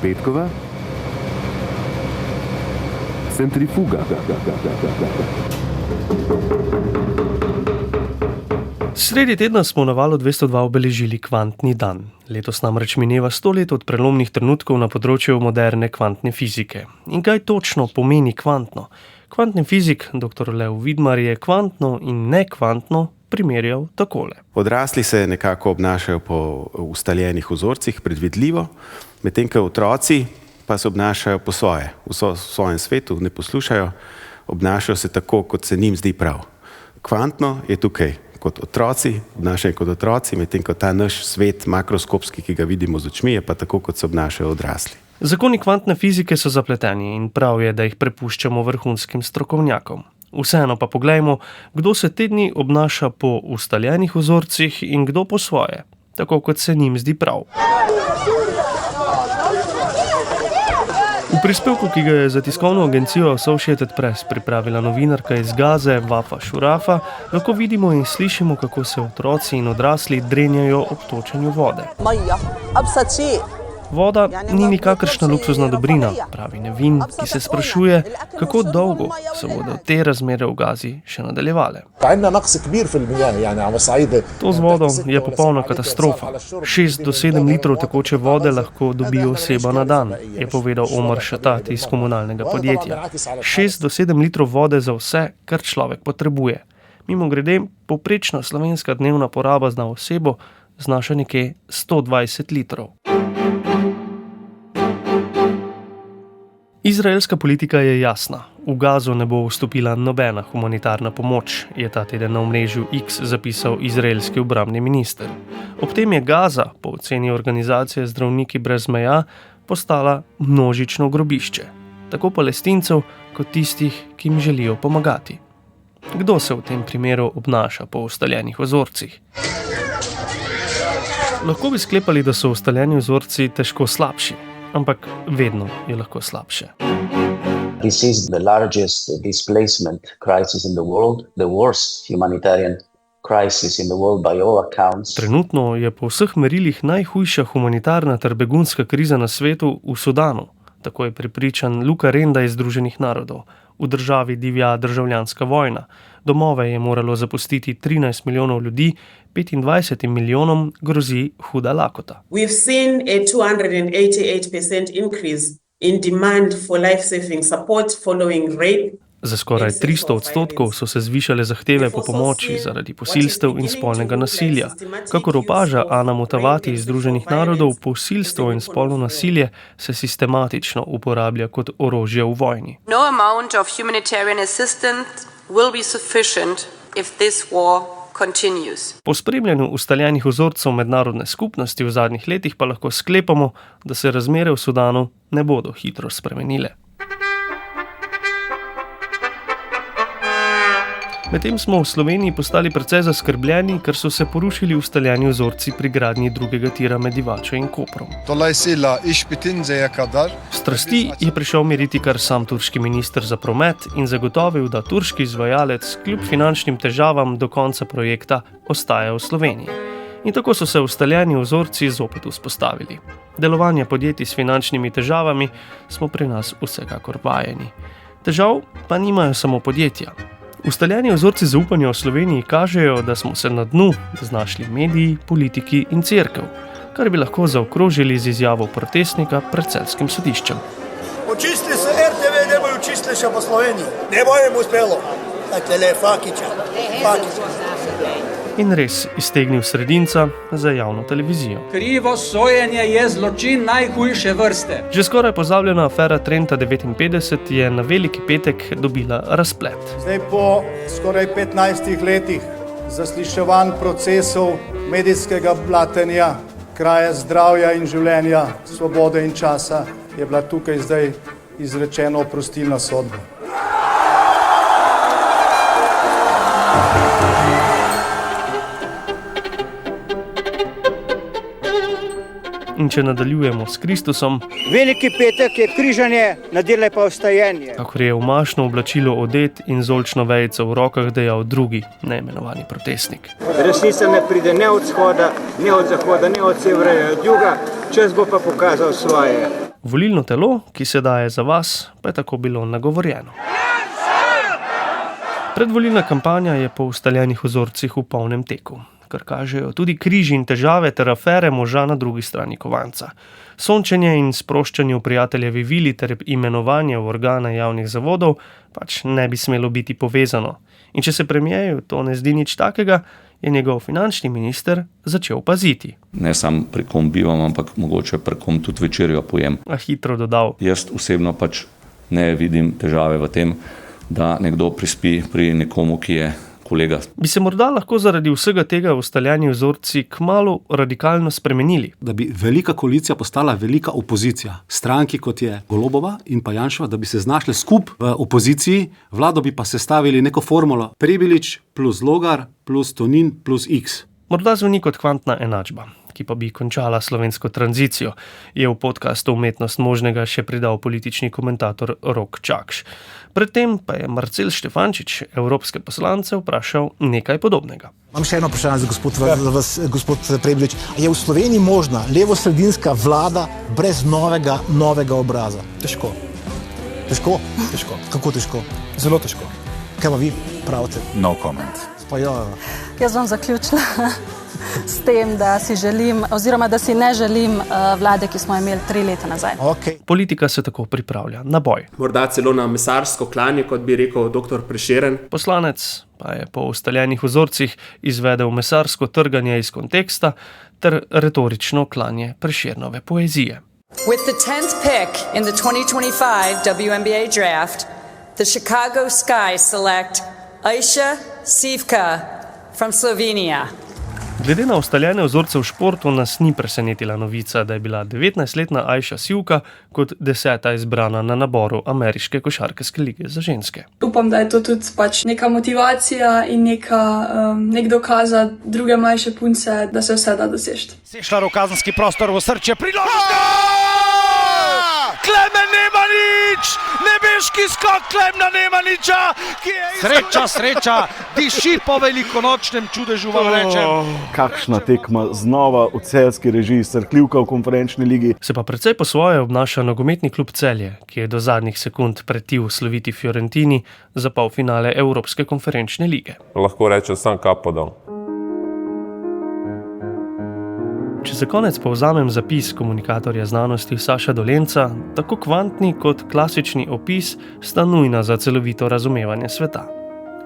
Petkova, centrifuga. Sredi tedna smo na Valu 202 obeležili kvantni dan. Letos namreč mineva 100 let od prelomnih trenutkov na področju moderne kvantne fizike. In kaj točno pomeni kvantno? Kvantni fizik dr. Lev Vidmar je kvantno in nekvantno primerjal takole. Odrasli se nekako obnašajo po ustaljenih vzorcih, predvidljivo, medtem ko otroci pa se obnašajo po svoje, v svojem svetu, ne poslušajo, obnašajo se tako, kot se njim zdi prav. Kvantno je tukaj kot otroci, obnašajo kot otroci, medtem ko ta naš svet makroskopski, ki ga vidimo z očmi, je pa tako, kot se obnašajo odrasli. Zakoni kvantne fizike so zapleteni in prav je, da jih prepuščamo vrhunskim strokovnjakom. Vseeno pa poglejmo, kdo se te dni obnaša po ustaljenih vzorcih in kdo po svoje, tako kot se njim zdi prav. V prispevku, ki ga je za tiskovno agencijo Associated Press pripravila novinarka iz Gaze Vafa Šurafa, lahko vidimo in slišimo, kako se otroci in odrasli drenjajo ob točenju vode. Voda ni nikakršna luksuzna dobrina, pravi Nevin, ki se sprašuje, kako dolgo se bodo te razmere v Gazi še nadaljevale. To z vodo je popolna katastrofa. 6 do 7 litrov tekoče vode lahko dobi oseba na dan, je povedal Omar Šatat iz komunalnega podjetja. 6 do 7 litrov vode za vse, kar človek potrebuje. Mimogrede, povprečna slovenska dnevna poraba na osebo znaša nekje 120 litrov. Izraelska politika je jasna. V Gazo ne bo vstopila nobena humanitarna pomoč, je ta teden na omrežju X zapisal izraelski obrambni minister. Ob tem je Gaza, po oceni organizacije Zdravniki brez meja, postala množično grobišče, tako Palestincev kot tistih, ki jim želijo pomagati. Kdo se v tem primeru obnaša po ustaljenih vzorcih? Lahko bi sklepali, da so ustaljeni vzorci težko slabši, ampak vedno je lahko slabše. This is the largest displacement crisis in the world, the worst humanitarian crisis in the world by all accounts. Trenutno je po vseh merilih najhujša humanitarna ter begunska kriza na svetu v Sudanu, tako je prepričan Luka Renda iz Združenih narodov. V državi divja državljanska vojna. Domove je moralo zapustiti 13 milijonov ljudi, 25 milijonom grozi huda lakota. We've seen a 288% increase in demand for life-saving support following rape. Za skoraj 300% so se zvišale zahteve po pomoči zaradi posilstev in spolnega nasilja. Kakor opaža Ana Mutavati iz Združenih narodov, posilstvo in spolno nasilje se sistematično uporablja kot orožje v vojni. No amount of humanitarian assistance will be sufficient if this war continues. Po spremljanju ustaljenih vzorcev mednarodne skupnosti v zadnjih letih pa lahko sklepamo, da se razmere v Sudanu ne bodo hitro spremenile. Medtem smo v Sloveniji postali precej zaskrbljeni, ker so se porušili ustaljeni vzorci pri gradnji drugega tira med Divačo in Koprom. Strasti je prišel meriti kar sam turški minister za promet in zagotovil, da turški izvajalec kljub finančnim težavam do konca projekta ostaja v Sloveniji. In tako so se ustaljeni vzorci zopet vzpostavili. Delovanje podjetij s finančnimi težavami smo pri nas vsekakor vajeni. Težav pa nimajo samo podjetja. Ustaljeni vzorci zaupanja v Sloveniji kažejo, da smo se na dnu znašli mediji, politiki in cerkev, kar bi lahko zaokrožili z izjavo protestnika pred celjskim sodiščem. Očistili so RTV, ne bojo očistili še po Sloveniji. Ne bo jim uspelo. Takle Fakiča. In res iztegnil sredinca za javno televizijo. Krivo sojenje je zločin najhujše vrste. Že skoraj pozabljena afera Trenta 59 je na Veliki petek dobila razplet. Zdaj po skoraj 15 letih zasliševanj procesov, medijskega blatenja, kraje zdravja in življenja, svobode in časa, je bila tukaj zdaj izrečena oprostilna sodba. In če nadaljujemo s Kristusom, Veliki petek je križanje, nedelja pa vstajenje. Kakor je v mašno oblačilo odet in z oljčno vejico v rokah dejal drugi, neimenovani protestnik. Resnica ne pride ne od vzhoda, ne od zahoda, ne od severa, ne od juga, čas bo pa pokazal svoje. Volilno telo, ki se daje za vas, pa je tako bilo nagovorjeno. Predvolilna kampanja je po ustaljenih vzorcih v polnem teku, kar kažejo tudi križi in težave ter afere moža na drugi strani kovanca. Sončenje in sproščanje v prijateljevi vili ter imenovanje v organe javnih zavodov pač ne bi smelo biti povezano. In če se premierju to ne zdi nič takega, je njegov finančni minister začel paziti. Ne sam pri kom bivam, ampak mogoče pri kom tudi večerjo pojem. A hitro dodal. Jaz osebno pač ne vidim težave v tem, da nekdo prispi pri nekomu, ki je kolega. Bi se morda lahko zaradi vsega tega ustaljeni vzorci kmalu radikalno spremenili? Da bi velika koalicija postala velika opozicija. Stranki, kot je Golobova in pa Janševa, da bi se znašli skup v opoziciji, vlado bi pa sestavili neko formulo Prebilič plus Logar plus Tonin plus X. Morda zveni kot kvantna enačba, ki pa bi končala slovensko tranzicijo, je v podcastu Umetnost možnega še pridal politični komentator Rok Čakš. Predtem pa je Marcel Štefančič, evropske poslance, vprašal nekaj podobnega. Imam še eno vprašanje za vas, gospod Prebilič. Je v Sloveniji možna levo-sredinska vlada brez novega obraza? Težko. Težko? Težko. Kako težko? Zelo težko. Kaj pa vi pravite? No comment. Jaz bom zaključila s tem, da si želim, oziroma da si ne želim vlade, ki smo imeli 3 leta nazaj. Okay. Politika se tako pripravlja na boj. Morda celo na mesarsko klanje, kot bi rekel dr. Prešeren. Poslanec pa je po ustaljenih vzorcih izvedel mesarsko trganje iz konteksta ter retorično klanje Prešernove poezije. With the 10th pick in the 2025 WNBA draft, the Chicago Sky select Aisha Sivka from Slovenija. Glede na ustaljene vzorce v športu nas ni presenetila novica, da je bila 19-letna Aisha Sivka kot 10. izbrana na naboru ameriške košarkarske lige za ženske. Upam, da je to tudi pač neka motivacija in nek dokaz za druge mlajše punce, da se vse da doseči. Sešla v kazenski prostor v srče, priložnost! Klemen Nemanič! Nebeški skok Klemna Nemaniča, ki je... Sreča, diši po velikonočnem čudežu, vam rečem. Kakšna tekma znova v celjski režiji, srhljivka v konferenčni ligi. Se pa precej po svoje obnaša nogometni klub Celje, ki je do zadnjih sekund pretil sloviti Fiorentini za polfinale Evropske konferenčne lige. Lahko rečem sam kapo dol. Če za konec povzamem zapis komunikatorja znanosti Saša Dolenca, tako kvantni kot klasični opis sta nujna za celovito razumevanje sveta.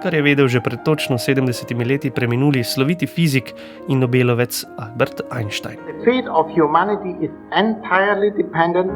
Kar je vedel že pred točno 70 leti preminuli sloviti fizik in nobelovec Albert Einstein. The fate of humanity is entirely dependent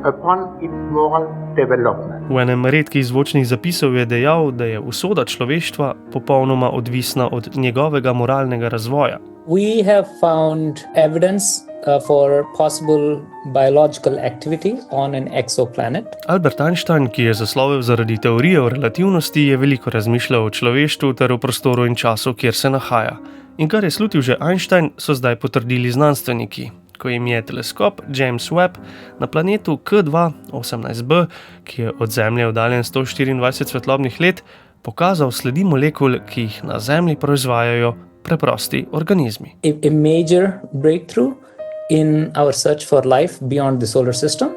upon its moral development. V enem redkih zvočnih zapisov je dejal, da je usoda človeštva popolnoma odvisna od njegovega moralnega razvoja. We have found evidence for possible biological activity on an exoplanet. Albert Einstein, ki je zaslovel zaradi teorije o relativnosti, je veliko razmišljal o človeštvu ter o prostoru in času, kjer se nahaja. In kar je slutil že Einstein, so zdaj potrdili znanstveniki, ko jim je teleskop James Webb na planetu K2-18b, ki je od Zemlje oddaljen 124 svetlobnih let, pokazal sledi molekul, ki jih na Zemlji proizvajajo preprosti organizmi. A major breakthrough in our search for life beyond the solar system.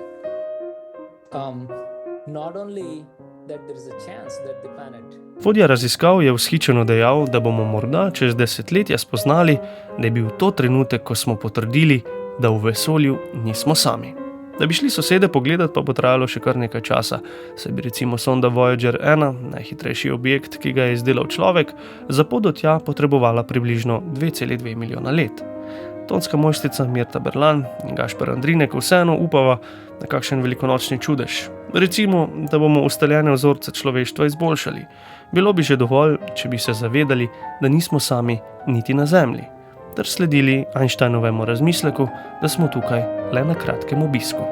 Not only that there is a chance that the planet... Vodja raziskav je vzhičeno dejal, da bomo morda čez desetletja spoznali, da je bil to trenutek, ko smo potrdili, da v vesolju nismo sami. Da bi šli sosede pogledat, pa bo trajalo še kar nekaj časa, saj bi recimo sonda Voyager 1, najhitrejši objekt, ki ga je izdelal človek, za pot do tja potrebovala približno 2,2 milijona let. Tonska mojstrica Mirta Berlan in Gašper Andrinek vseeno upava na kakšen velikonočni čudež. Recimo, da bomo ustaljene vzorce človeštva izboljšali. Bilo bi že dovolj, če bi se zavedali, da nismo sami niti na Zemlji, ter sledili Einsteinovemu razmisleku, da smo tukaj le na kratkem obisku.